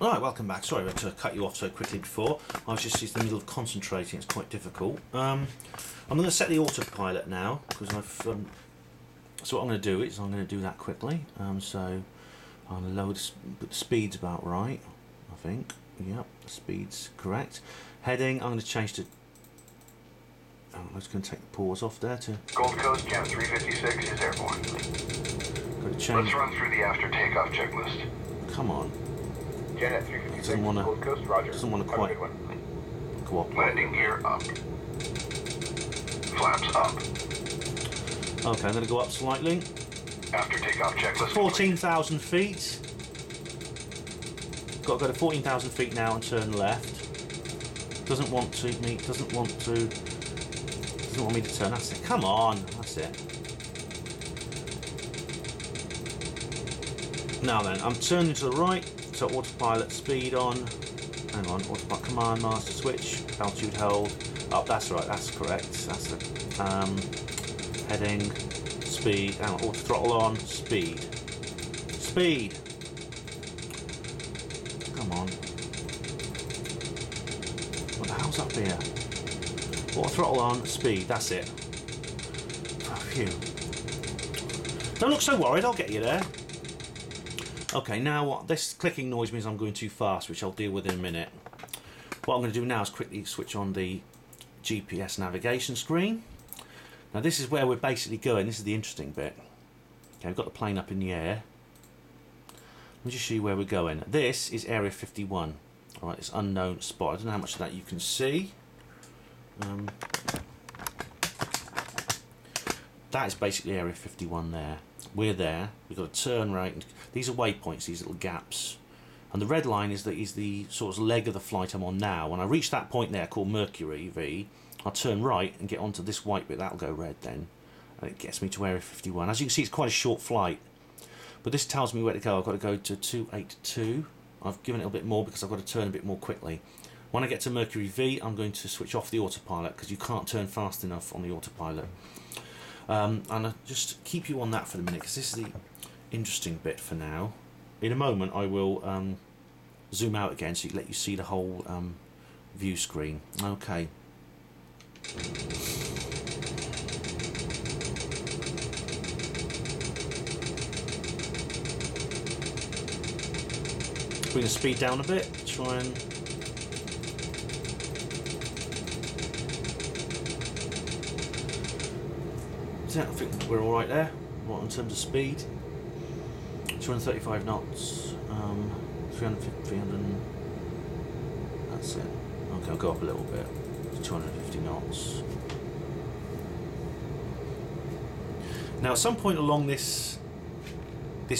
Alright, welcome back. Sorry I had to cut you off so quickly before. I was just in the middle of concentrating. It's quite difficult. I'm going to set the autopilot now because I've. So what I'm going to do is I'm going to do that quickly. So I'm going to lower the speed's about right. I think. Yep, the speed's correct. Heading. I'm going to change to. I'm just going to take the pause off there to. Gold Coast Cam 356 is airborne. Got to change. Let's run through the after takeoff checklist. Come on. Janet 356. Doesn't want to. Gold Coast, Roger. Doesn't want to quite cooperate. Landing gear up. Flaps up. Okay, I'm going to go up slightly. After takeoff checklist. 14,000 feet. Got to go to 14,000 feet now and turn left. Doesn't want me to turn. That's it. Come on. That's it. Now then, I'm turning to the right. So autopilot speed on. Hang on. Autopilot command master switch. Altitude hold. Up. That's right. That's correct. That's the heading. Speed. Hang on. Auto throttle on. Speed. Speed. Come on. What the hell's up here? Auto throttle on. Speed. That's it. Oh, phew. Don't look so worried. I'll get you there. Okay, now what? This clicking noise means I'm going too fast, which I'll deal with in a minute. What I'm going to do now is quickly switch on the GPS navigation screen. Now this is where we're basically going. This is the interesting bit. Okay, we've got the plane up in the air. Let me just show you where we're going. This is Area 51. Alright, it's unknown spot. I don't know how much of that you can see. That is basically Area 51 there. We're there. We've got a turn right. These are waypoints, these little gaps. And the red line is the sort of leg of the flight I'm on now. When I reach that point there called Mercury V, I'll turn right and get onto this white bit. That'll go red then. And it gets me to Area 51. As you can see, it's quite a short flight. But this tells me where to go. I've got to go to 282. I've given it a bit more because I've got to turn a bit more quickly. When I get to Mercury V, I'm going to switch off the autopilot because you can't turn fast enough on the autopilot. And I'll just keep you on that for the minute because this is the interesting bit for now. In a moment I will zoom out again so let you see the whole view screen. Okay. Bring the speed down a bit, try and I think we're alright there, right in terms of speed. 235 knots, 350, 300, that's it. Okay, I'll go up a little bit, 250 knots. Now at some point along this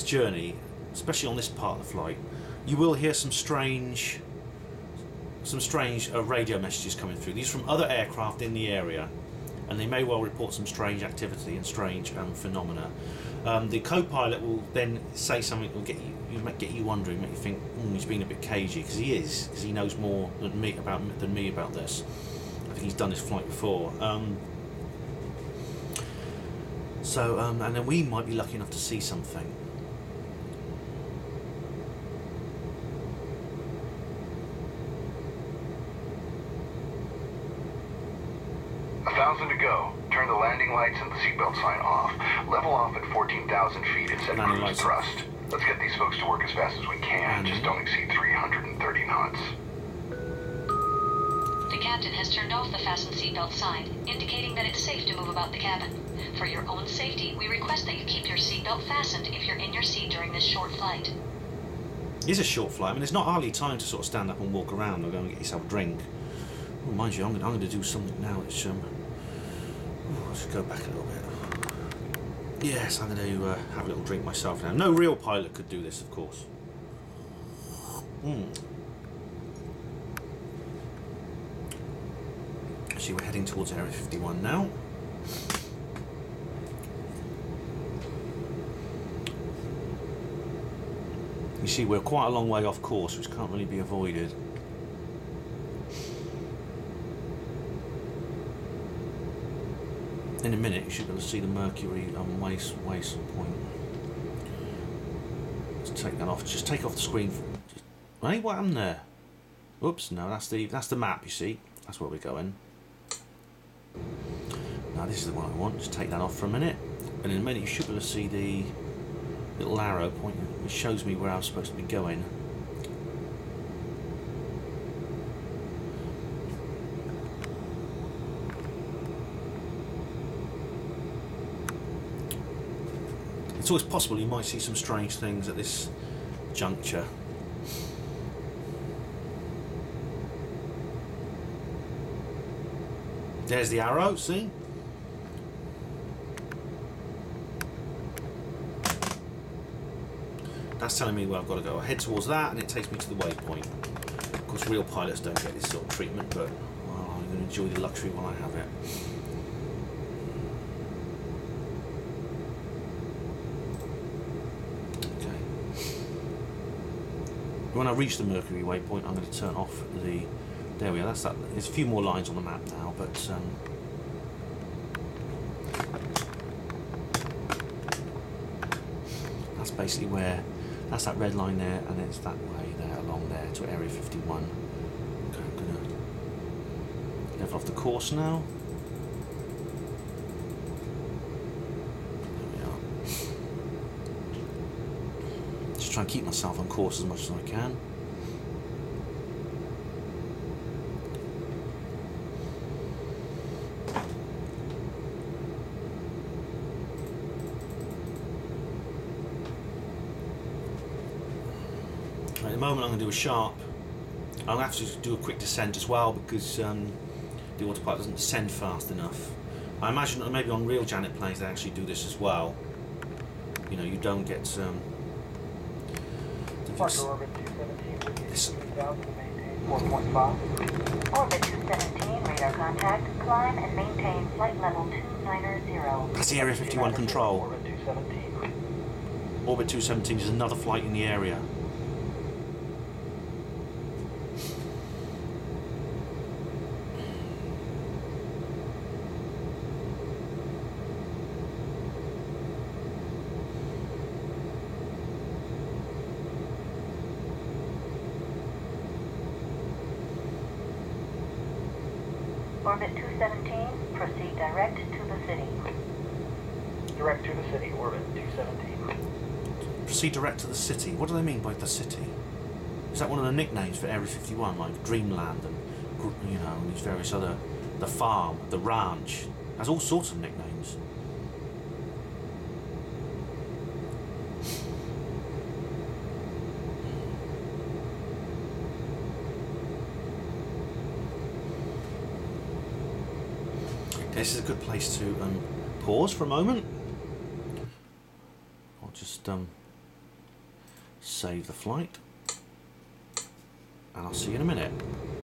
journey, especially on this part of the flight, you will hear some strange radio messages coming through. These are from other aircraft in the area, and they may well report some strange activity and strange phenomena. The co-pilot will then say something that will get you wondering, make you think, he's being a bit cagey, because he is, because he knows more than me about this. I think he's done this flight before. And then we might be lucky enough to see something. To go. Turn the landing lights and the seatbelt sign off. Level off at 14,000 feet and set cruise thrust. Let's get these folks to work as fast as we can. Just don't exceed 330 knots. The captain has turned off the fasten seatbelt sign, indicating that it's safe to move about the cabin. For your own safety, we request that you keep your seatbelt fastened if you're in your seat during this short flight. It is a short flight. I mean, there's not hardly time to sort of stand up and walk around or go and get yourself a drink. Oh, mind you, I'm going to do something now that's let's go back a little bit. Yes, I'm going to have a little drink myself now. No real pilot could do this, of course. See, we're heading towards Area 51 now. You see, we're quite a long way off course, which can't really be avoided. In a minute you should be able to see the Mercury waypoint. Let's take that off. Just take off the screen. Hey, what happened there? Oops, no, that's the map, you see. That's where we're going. Now this is the one I want. Just take that off for a minute. And in a minute you should be able to see the little arrow pointing, which shows me where I'm supposed to be going. It's always possible you might see some strange things at this juncture. There's the arrow, see? That's telling me where I've got to go. I head towards that and it takes me to the waypoint. Of course, real pilots don't get this sort of treatment, but well, I'm going to enjoy the luxury while I have it. When I reach the Mercury waypoint, I'm going to turn off the... There we are, that's that. There's a few more lines on the map now, but... that's basically where... That's that red line there, and it's that way there, along there, to Area 51. Okay, I'm going to level off the course now. Try and keep myself on course as much as I can. At the moment I'm going to do a sharp. I'm going to have to do a quick descent as well because the autopilot doesn't descend fast enough. I imagine that maybe on real Janet planes they actually do this as well. You know, you don't get Orbit 217 with you 3000 to maintain 4.5. Orbit 217, radar contact, climb and maintain flight level 290. That's the Area 51 control. Orbit 217. Orbit 217 is another flight in the area. Orbit 217, proceed direct to the city. Direct to the city, Orbit 217. Proceed direct to the city. What do they mean by the city? Is that one of the nicknames for Area 51, like Dreamland and, you know, and these various other... The farm, the ranch. It has all sorts of nicknames. This is a good place to pause for a moment. I'll just save the flight, and I'll see you in a minute.